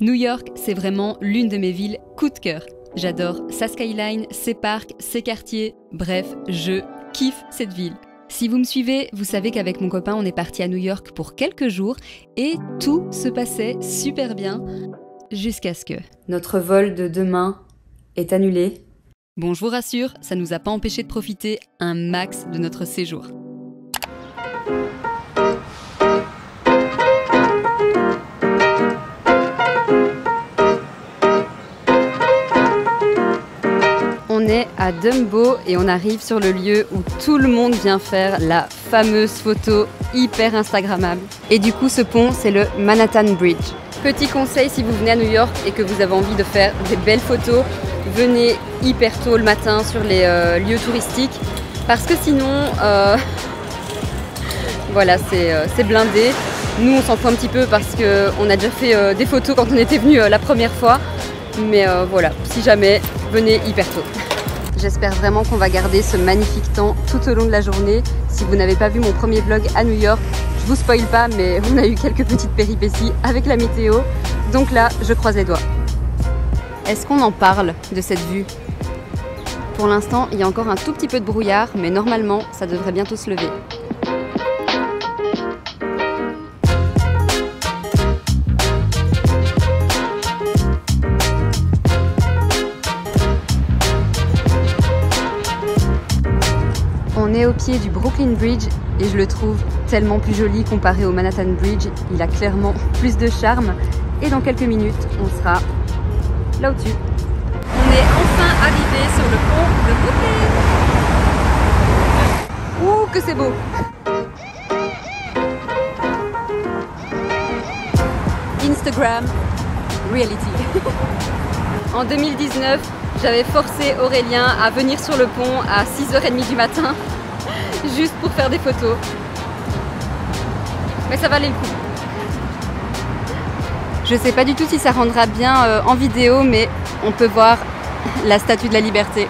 New York, c'est vraiment l'une de mes villes coup de cœur. J'adore sa skyline, ses parcs, ses quartiers, bref, je kiffe cette ville. Si vous me suivez, vous savez qu'avec mon copain, on est parti à New York pour quelques jours et tout se passait super bien jusqu'à ce que notre vol de demain est annulé. Bon, je vous rassure, ça nous a pas empêché de profiter un max de notre séjour. On est à Dumbo et on arrive sur le lieu où tout le monde vient faire la fameuse photo hyper instagrammable. Et du coup, ce pont, c'est le Manhattan Bridge. Petit conseil, si vous venez à New York et que vous avez envie de faire des belles photos, venez hyper tôt le matin sur les lieux touristiques parce que sinon, voilà, c'est blindé. Nous, on s'en fout un petit peu parce qu'on a déjà fait des photos quand on était venu la première fois. Mais voilà, si jamais, venez hyper tôt. J'espère vraiment qu'on va garder ce magnifique temps tout au long de la journée. Si vous n'avez pas vu mon premier vlog à New York, je vous spoil pas, mais on a eu quelques petites péripéties avec la météo. Donc là, je croise les doigts. Est-ce qu'on en parle de cette vue? Pour l'instant, il y a encore un tout petit peu de brouillard, mais normalement, ça devrait bientôt se lever. On est au pied du Brooklyn Bridge et je le trouve tellement plus joli comparé au Manhattan Bridge. Il a clairement plus de charme et dans quelques minutes, on sera là au-dessus. On est enfin arrivé sur le pont de Brooklyn. Ouh, que c'est beau! Instagram Reality. En 2019, j'avais forcé Aurélien à venir sur le pont à 6h30 du matin, juste pour faire des photos. Mais ça valait le coup. Je sais pas du tout si ça rendra bien en vidéo, mais on peut voir la Statue de la Liberté.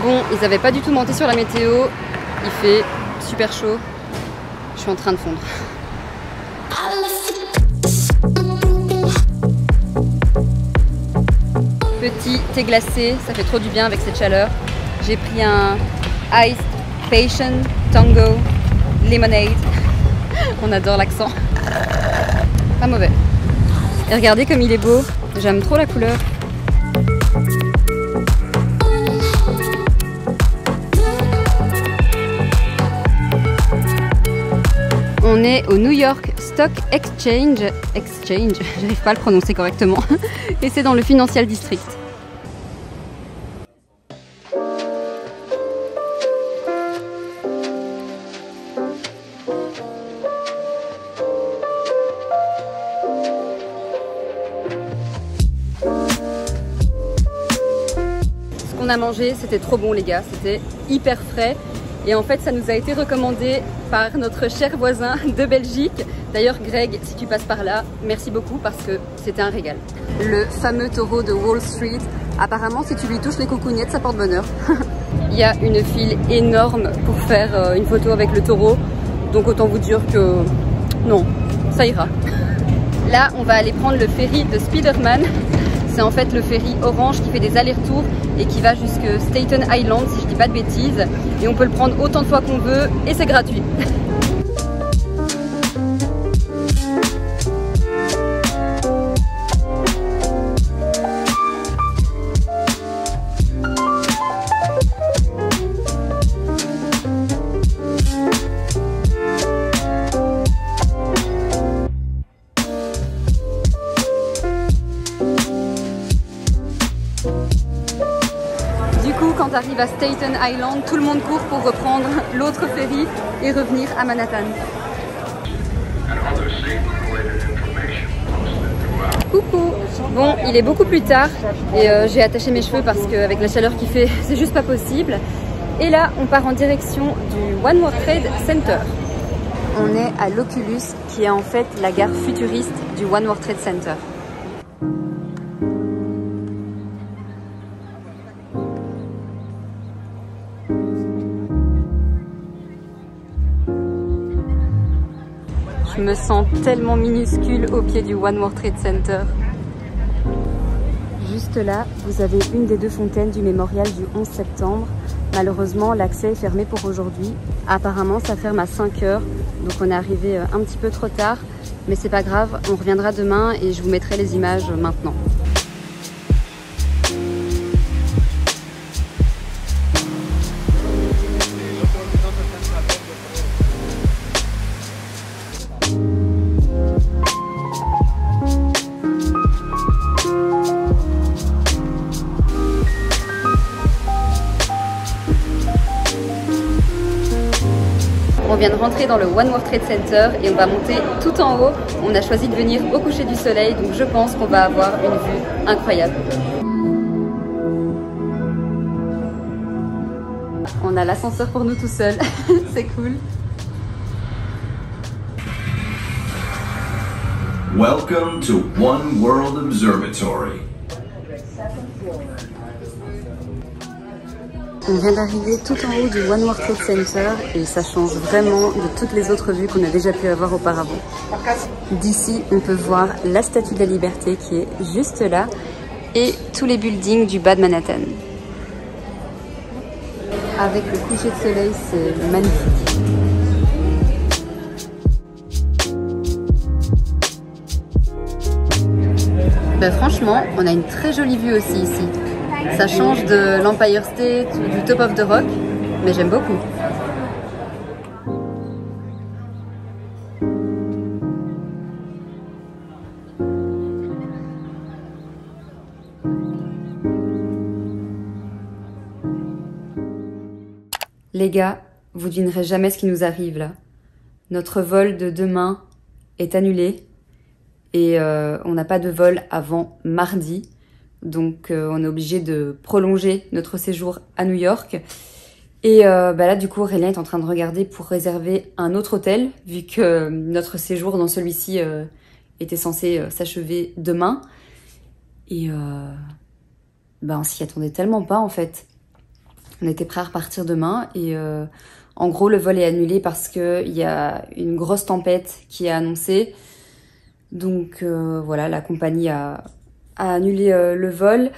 Bon, ils n'avaient pas du tout menti sur la météo, il fait super chaud, je suis en train de fondre. Petit thé glacé, ça fait trop du bien avec cette chaleur. J'ai pris un Iced Passion Tango Lemonade. On adore l'accent. Pas mauvais. Et regardez comme il est beau, j'aime trop la couleur. On est au New York Stock Exchange, j'arrive pas à le prononcer correctement, et c'est dans le Financial District. Ce qu'on a mangé, c'était trop bon les gars, c'était hyper frais. Et en fait, ça nous a été recommandé par notre cher voisin de Belgique. D'ailleurs, Greg, si tu passes par là, merci beaucoup parce que c'était un régal. Le fameux taureau de Wall Street. Apparemment, si tu lui touches les coucougnettes, ça porte bonheur. Il y a une file énorme pour faire une photo avec le taureau. Donc autant vous dire que non, ça ira. Là, on va aller prendre le ferry de Spiderman. C'est en fait le ferry orange qui fait des allers-retours et qui va jusque Staten Island, si je dis pas de bêtises. Et on peut le prendre autant de fois qu'on veut et c'est gratuit. Quand tu arrives à Staten Island, tout le monde court pour reprendre l'autre ferry et revenir à Manhattan. Coucou. Bon, il est beaucoup plus tard et j'ai attaché mes cheveux parce qu'avec la chaleur qu'il fait, c'est juste pas possible. Et là, on part en direction du One World Trade Center. On est à l'Oculus, qui est en fait la gare futuriste du One World Trade Center. Je me sens tellement minuscule au pied du One World Trade Center. Juste là, vous avez une des deux fontaines du mémorial du 11 septembre. Malheureusement, l'accès est fermé pour aujourd'hui. Apparemment, ça ferme à 5 h, donc on est arrivé un petit peu trop tard. Mais c'est pas grave, on reviendra demain et je vous mettrai les images maintenant. On vient de rentrer dans le One World Trade Center et on va monter tout en haut. On a choisi de venir au coucher du soleil, donc je pense qu'on va avoir une vue incroyable. On a l'ascenseur pour nous tout seuls, c'est cool. Welcome to One World Observatory. On vient d'arriver tout en haut du One World Trade Center et ça change vraiment de toutes les autres vues qu'on a déjà pu avoir auparavant. D'ici, on peut voir la Statue de la Liberté qui est juste là et tous les buildings du bas de Manhattan. Avec le coucher de soleil, c'est magnifique. Ben franchement, on a une très jolie vue aussi ici. Ça change de l'Empire State ou du Top of the Rock, mais j'aime beaucoup. Les gars, vous devinerez jamais ce qui nous arrive là. Notre vol de demain est annulé et on n'a pas de vol avant mardi. Donc on est obligé de prolonger notre séjour à New York. Et là du coup Aurélien est en train de regarder pour réserver un autre hôtel, vu que notre séjour dans celui-ci était censé s'achever demain. Et on s'y attendait tellement pas en fait. On était prêts à repartir demain et en gros le vol est annulé parce qu'il y a une grosse tempête qui est annoncée. Donc voilà, la compagnie a annulé le vol.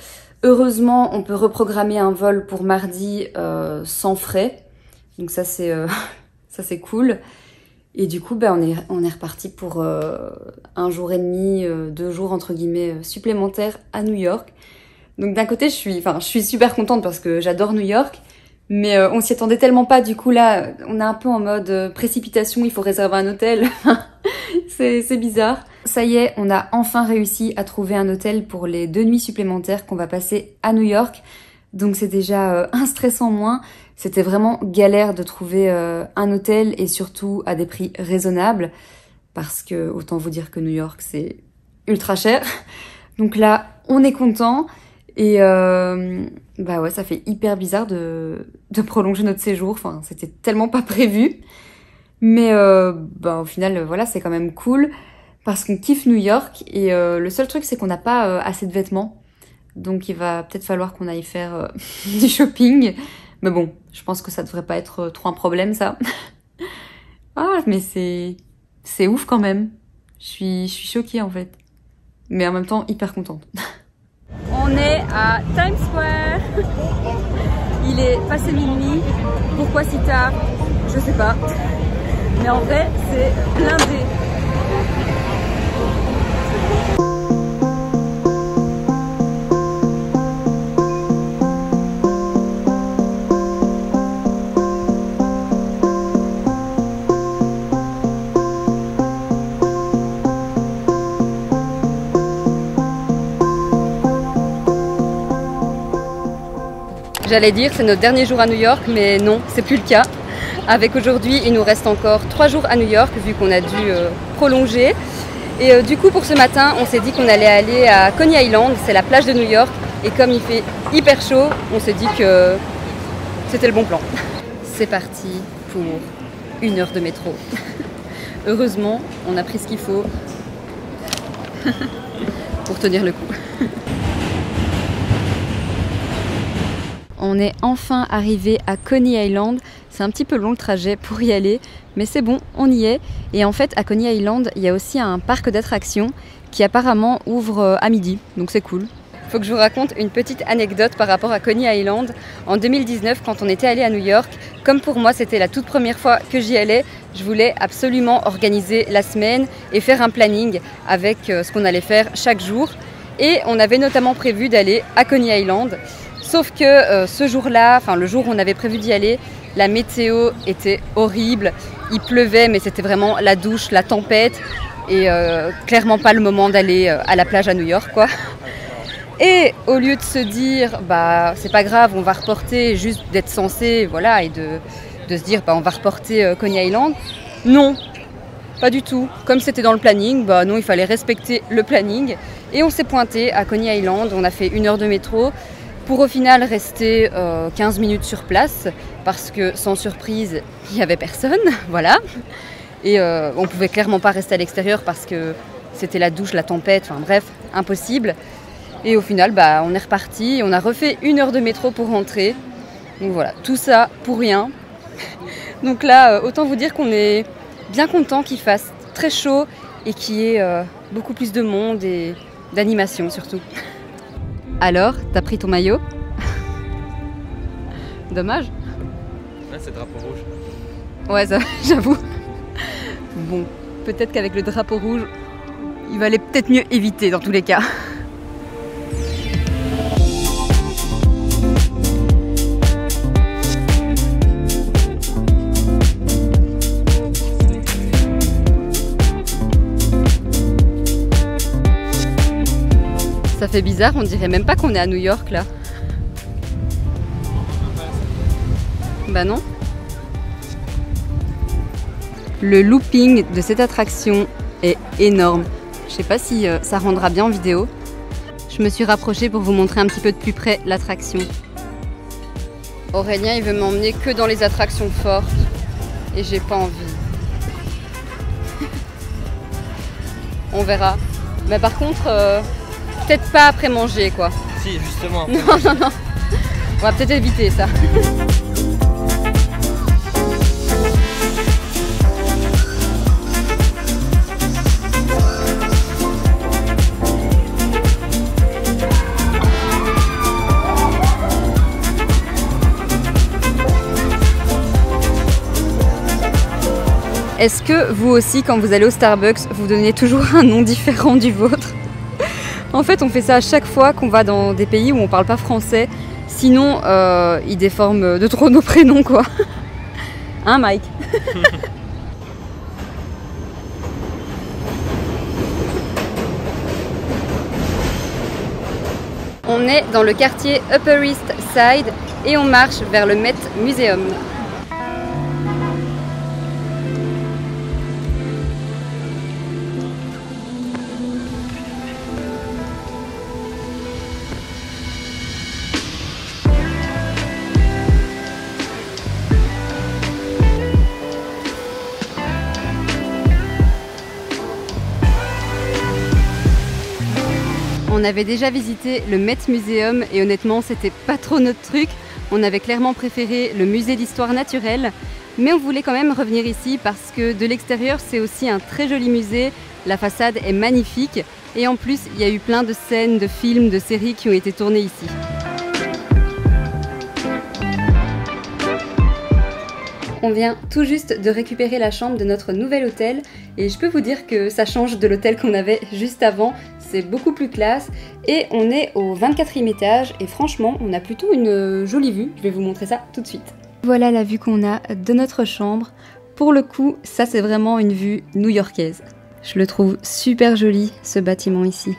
Heureusement, on peut reprogrammer un vol pour mardi sans frais. Donc ça c'est cool. Et du coup, on est reparti pour un jour et demi, 2 jours entre guillemets supplémentaires à New York. Donc d'un côté, je suis super contente parce que j'adore New York, mais on s'y attendait tellement pas. Du coup là, on est un peu en mode précipitation. Il faut réserver un hôtel. C'est bizarre. Ça y est, on a enfin réussi à trouver un hôtel pour les 2 nuits supplémentaires qu'on va passer à New York. Donc c'est déjà un stress en moins. C'était vraiment galère de trouver un hôtel et surtout à des prix raisonnables. Parce que autant vous dire que New York c'est ultra cher. Donc là, on est content. Et ouais, ça fait hyper bizarre de prolonger notre séjour. Enfin, c'était tellement pas prévu. Mais au final, voilà, c'est quand même cool parce qu'on kiffe New York et le seul truc, c'est qu'on n'a pas assez de vêtements. Donc il va peut-être falloir qu'on aille faire du shopping. Mais bon, je pense que ça devrait pas être trop un problème, ça. Ah, mais c'est ouf quand même. Je suis choquée en fait. Mais en même temps, hyper contente. On est à Times Square. Il est passé minuit. Pourquoi si tard? Je sais pas. Mais en vrai, c'est blindé. J'allais dire c'est notre dernier jour à New York, mais non, c'est plus le cas. Avec aujourd'hui, il nous reste encore 3 jours à New York, vu qu'on a dû prolonger. Et du coup pour ce matin on s'est dit qu'on allait aller à Coney Island, c'est la plage de New York. Et comme il fait hyper chaud, on s'est dit que c'était le bon plan. C'est parti pour 1 heure de métro. Heureusement, on a pris ce qu'il faut pour tenir le coup. On est enfin arrivé à Coney Island. C'est un petit peu long le trajet pour y aller, mais c'est bon, on y est. Et en fait, à Coney Island, il y a aussi un parc d'attractions qui apparemment ouvre à midi, donc c'est cool. Faut que je vous raconte une petite anecdote par rapport à Coney Island. En 2019, quand on était allé à New York, comme pour moi c'était la toute première fois que j'y allais, je voulais absolument organiser la semaine et faire un planning avec ce qu'on allait faire chaque jour. Et on avait notamment prévu d'aller à Coney Island. Sauf que ce jour-là, enfin le jour où on avait prévu d'y aller, la météo était horrible. Il pleuvait, mais c'était vraiment la douche, la tempête. Et clairement pas le moment d'aller à la plage à New York, quoi. Et au lieu de se dire, bah c'est pas grave, on va reporter, juste d'être censé, voilà, et de se dire, bah on va reporter Coney Island, non, pas du tout. Comme c'était dans le planning, bah non, il fallait respecter le planning. Et on s'est pointé à Coney Island, on a fait 1 heure de métro, pour au final rester 15 minutes sur place, parce que sans surprise, il n'y avait personne, voilà. Et on pouvait clairement pas rester à l'extérieur parce que c'était la douche, la tempête, enfin bref, impossible. Et au final, bah, on est reparti, on a refait 1 heure de métro pour rentrer. Donc voilà, tout ça pour rien. Donc là, autant vous dire qu'on est bien content qu'il fasse très chaud et qu'il y ait beaucoup plus de monde et d'animation surtout. Alors, t'as pris ton maillot? Dommage. Là, c'est drapeau rouge. Ouais, ça, j'avoue. Bon, peut-être qu'avec le drapeau rouge, il valait peut-être mieux éviter dans tous les cas. Ça fait bizarre, on dirait même pas qu'on est à New York là. Bah non. Le looping de cette attraction est énorme. Je sais pas si ça rendra bien en vidéo. Je me suis rapprochée pour vous montrer un petit peu de plus près l'attraction. Aurélien il veut m'emmener que dans les attractions fortes et j'ai pas envie. On verra. Mais par contre, peut-être pas après manger quoi. Si, justement. Non. On va peut-être éviter ça. Est-ce que vous aussi, quand vous allez au Starbucks, vous donnez toujours un nom différent du vôtre? En fait, on fait ça à chaque fois qu'on va dans des pays où on parle pas français. Sinon, ils déforment de trop nos prénoms, quoi. Hein, Mike? On est dans le quartier Upper East Side et on marche vers le Met Museum. On avait déjà visité le Met Museum et honnêtement c'était pas trop notre truc. On avait clairement préféré le musée d'histoire naturelle, mais on voulait quand même revenir ici parce que de l'extérieur c'est aussi un très joli musée, la façade est magnifique et en plus il y a eu plein de scènes, de films, de séries qui ont été tournées ici. On vient tout juste de récupérer la chambre de notre nouvel hôtel et je peux vous dire que ça change de l'hôtel qu'on avait juste avant, c'est beaucoup plus classe et on est au 24e étage et franchement on a plutôt une jolie vue, je vais vous montrer ça tout de suite. Voilà la vue qu'on a de notre chambre, pour le coup ça c'est vraiment une vue new-yorkaise. Je le trouve super joli ce bâtiment ici.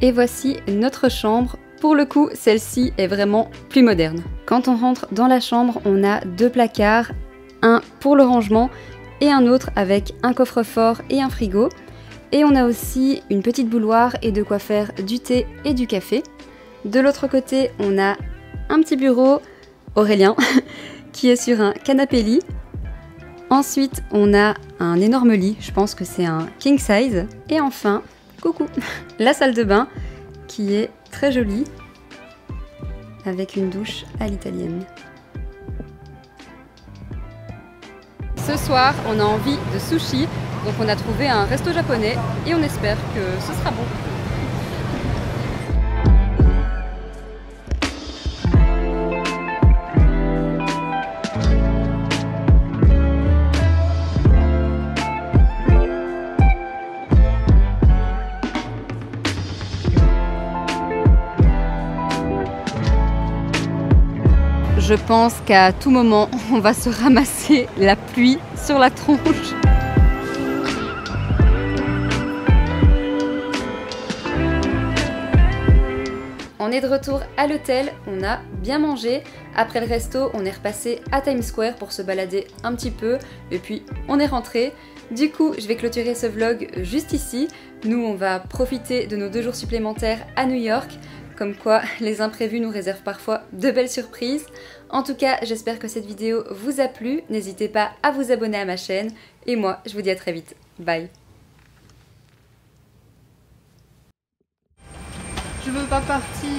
Et voici notre chambre. Pour le coup, celle-ci est vraiment plus moderne. Quand on rentre dans la chambre, on a 2 placards, un pour le rangement et un autre avec un coffre-fort et un frigo. Et on a aussi une petite bouilloire et de quoi faire du thé et du café. De l'autre côté, on a un petit bureau Aurélien qui est sur un canapé lit. Ensuite, on a un énorme lit, je pense que c'est un king size. Et enfin, coucou, la salle de bain qui est très jolie avec une douche à l'italienne. Ce soir, on a envie de sushi, donc on a trouvé un resto japonais et on espère que ce sera bon. Je pense qu'à tout moment, on va se ramasser la pluie sur la tronche. On est de retour à l'hôtel, on a bien mangé. Après le resto, on est repassé à Times Square pour se balader un petit peu. Et puis, on est rentré. Du coup, je vais clôturer ce vlog juste ici. Nous, on va profiter de nos 2 jours supplémentaires à New York. Comme quoi, les imprévus nous réservent parfois de belles surprises. En tout cas, j'espère que cette vidéo vous a plu. N'hésitez pas à vous abonner à ma chaîne. Et moi, je vous dis à très vite. Bye. Je veux pas partir.